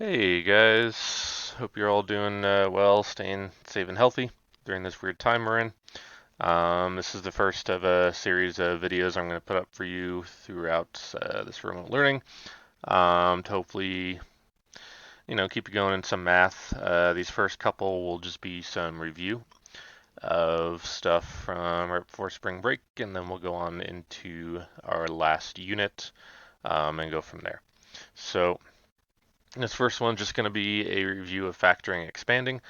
Hey guys, hope you're all doing well, staying safe and healthy during this weird time we're in. This is the first of a series of videos I'm going to put up for you throughout this remote learning to hopefully, keep you going in some math. These first couple will just be some review of stuff from right before spring break, and then we'll go on into our last unit and go from there. So, this first one's just going to be a review of factoring and expanding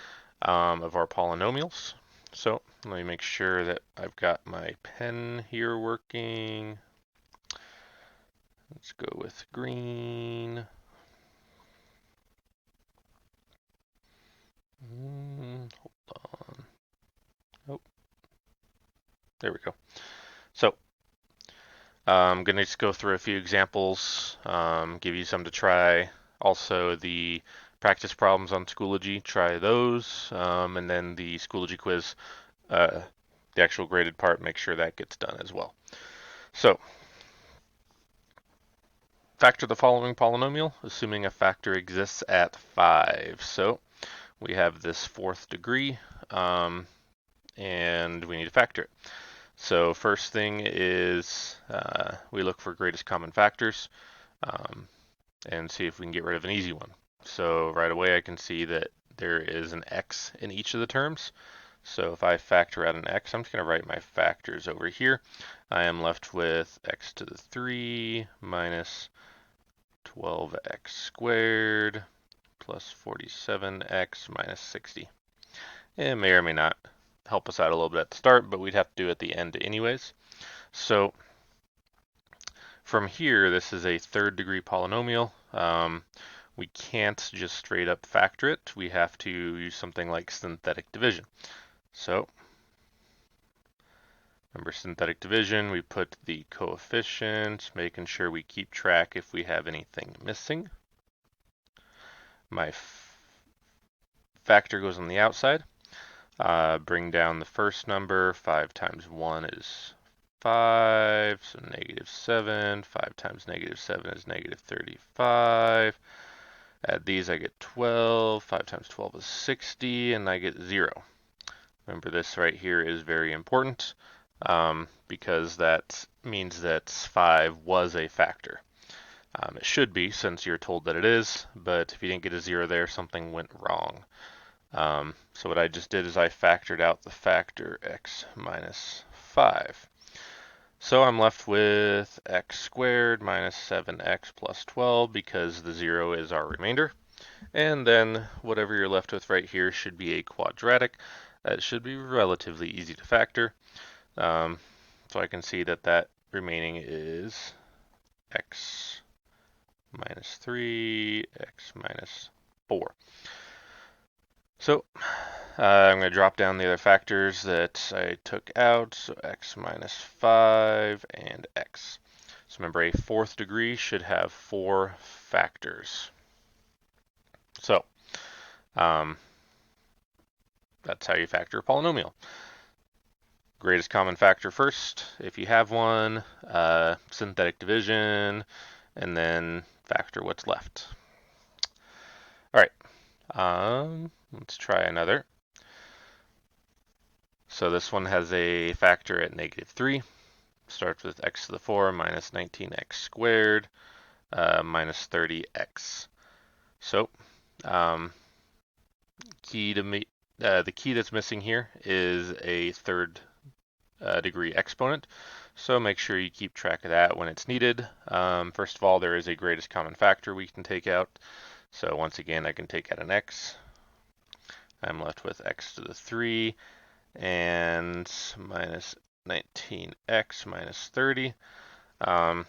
of our polynomials. So let me make sure that I've got my pen here working. Let's go with green. Hold on. Oh, there we go. So I'm going to just go through a few examples, give you some to try. Also, the practice problems on Schoology, try those. And then the Schoology quiz, uh, the actual graded part, make sure that gets done as well. So, factor the following polynomial, assuming a factor exists at 5. So, we have this fourth degree, and we need to factor it. So, first thing is we look for greatest common factors and see if we can get rid of an easy one. So, right away I can see that there is an x in each of the terms. So if I factor out an x, I'm just going to write my factors over here. I am left with x to the 3 minus 12x squared plus 47x minus 60. It may or may not help us out a little bit at the start, but we'd have to do it at the end anyways. So from here, this is a third degree polynomial. We can't just straight up factor it. We have to use something like synthetic division. So remember synthetic division, we put the coefficient, making sure we keep track if we have anything missing. My factor goes on the outside. Bring down the first number. 5 times 1 is 5, so negative 7. 5 times negative 7 is negative 35. Add these, I get 12. 5 times 12 is 60, and I get 0. Remember, this right here is very important because that means that 5 was a factor. It should be, since you're told that it is, but if you didn't get a 0 there, something went wrong. So what I just did is I factored out the factor x minus 5. So I'm left with x squared minus 7x plus 12 because the 0 is our remainder. And then whatever you're left with right here should be a quadratic. That should be relatively easy to factor. So I can see that that remaining is x minus 3, x minus 4. So I'm going to drop down the other factors that I took out, so x minus 5 and x. So remember, a fourth degree should have 4 factors. So that's how you factor a polynomial. Greatest common factor first, if you have one, synthetic division, and then factor what's left. All right, let's try another. So this one has a factor at negative 3. Starts with x to the 4 minus 19x squared minus 30x. So the key that's missing here is a third degree exponent. So make sure you keep track of that when it's needed. First of all, there is a greatest common factor we can take out. So once again, I can take out an x. I'm left with x to the 3 and minus 19x minus 30. From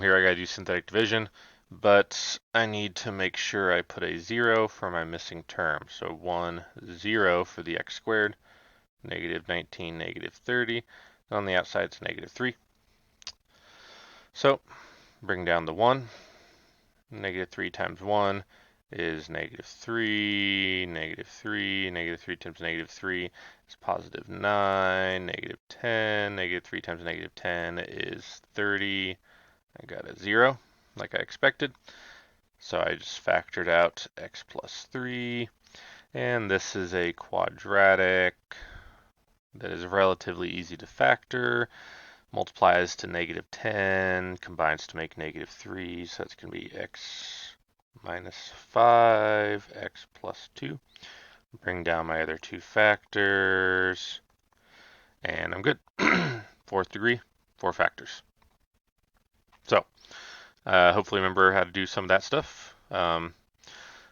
here, I got to do synthetic division, but I need to make sure I put a 0 for my missing term. So 1, 0 for the x squared, negative 19, negative 30. On the outside, it's negative 3. So bring down the 1. Negative 3 times 1 is negative 3, negative 3, negative 3 times negative 3 is positive 9, negative 10, negative 3 times negative 10 is 30. I got a 0, like I expected. So I just factored out x plus 3, and this is a quadratic that is relatively easy to factor. Multiplies to -10, combines to make -3, so that's going to be x minus 5, x plus 2. Bring down my other two factors, and I'm good. Fourth degree, 4 factors. So, hopefully remember how to do some of that stuff.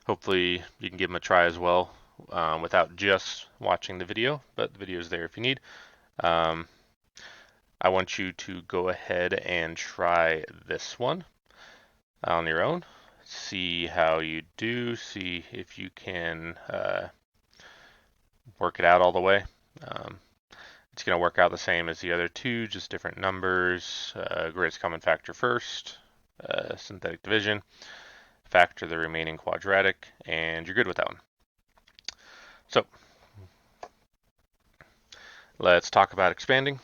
Hopefully you can give them a try as well without just watching the video, but the video is there if you need. I want you to go ahead and try this one on your own. See how you do. See if you can work it out all the way. It's going to work out the same as the other two, just different numbers. Greatest common factor first, synthetic division, factor the remaining quadratic, and you're good with that one. So let's talk about expanding.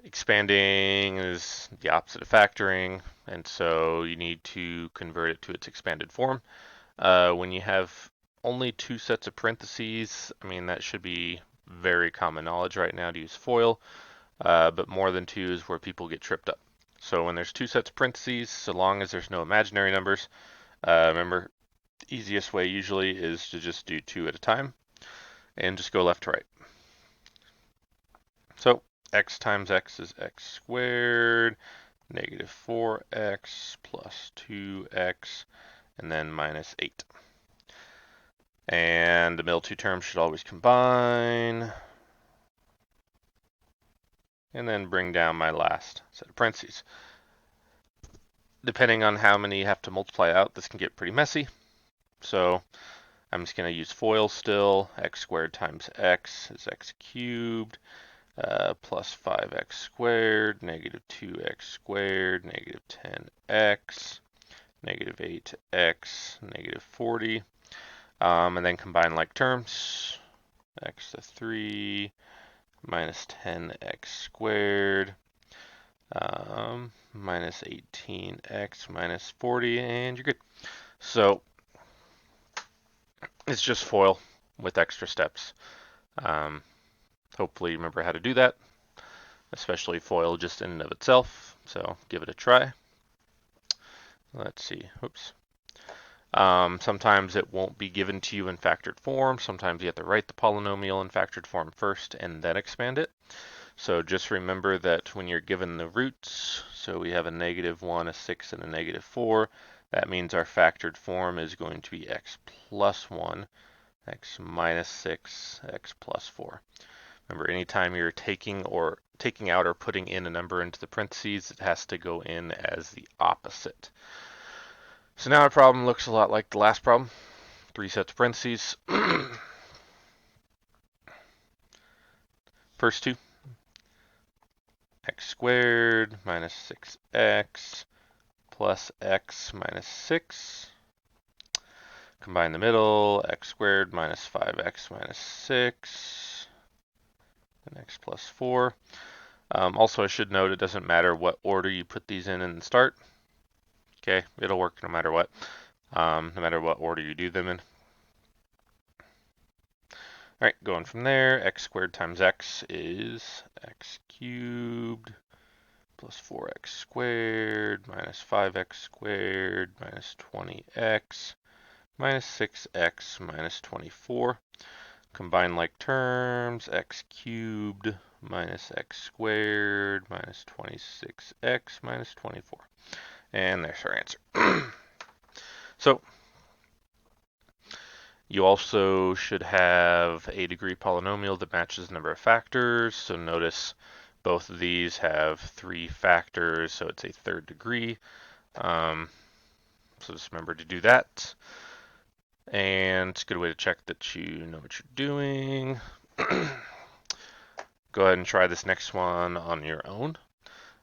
Expanding is the opposite of factoring, and so you need to convert it to its expanded form. When you have only 2 sets of parentheses, I mean, that should be very common knowledge right now to use FOIL, but more than 2 is where people get tripped up. So when there's 2 sets of parentheses, so long as there's no imaginary numbers, remember, the easiest way usually is to just do 2 at a time and just go left to right. So x times x is x squared, negative 4x plus 2x, and then minus 8. And the middle two terms should always combine. And then bring down my last set of parentheses. Depending on how many you have to multiply out, this can get pretty messy. So I'm just going to use FOIL still. X squared times x is x cubed. Plus 5x squared, negative 2x squared, negative 10x, negative 8x, negative 40. And then combine like terms. X to 3 minus 10x squared minus 18x minus 40, and you're good. So it's just FOIL with extra steps. Hopefully you remember how to do that, especially FOIL just in and of itself. So give it a try. Let's see. Oops. Sometimes it won't be given to you in factored form. Sometimes you have to write the polynomial in factored form first and then expand it. So just remember that when you're given the roots, so we have a -1, a 6, and a -4, that means our factored form is going to be x plus 1, x minus 6, x plus 4. Remember, anytime you're taking out or putting in a number into the parentheses, it has to go in as the opposite. So now our problem looks a lot like the last problem. 3 sets of parentheses. First two, x squared minus 6x plus x minus 6. Combine the middle, x squared minus 5x minus 6, and x plus 4. Also, I should note it doesn't matter what order you put these in the start. Okay, it'll work no matter what, no matter what order you do them in. All right, going from there, x squared times x is x cubed plus 4x squared minus 5x squared minus 20x minus 6x minus 24. Combine like terms, x cubed minus x squared minus 26x minus 24. And there's our answer. So you also should have a degree polynomial that matches the number of factors. So notice both of these have 3 factors, so it's a third degree. So just remember to do that. And it's a good way to check that you know what you're doing. Go ahead and try this next one on your own.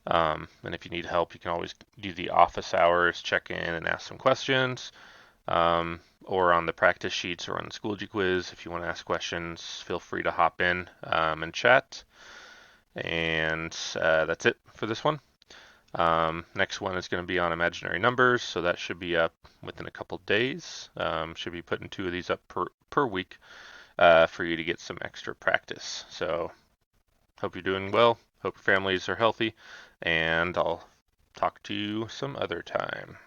And if you need help, you can always do the office hours, check in and ask some questions. Or on the practice sheets or on the Schoology quiz, if you want to ask questions, feel free to hop in and chat. And that's it for this one. Next one is going to be on imaginary numbers, so that should be up within a couple days. Should be putting 2 of these up per week for you to get some extra practice. So hope you're doing well. Hope your families are healthy, and I'll talk to you some other time.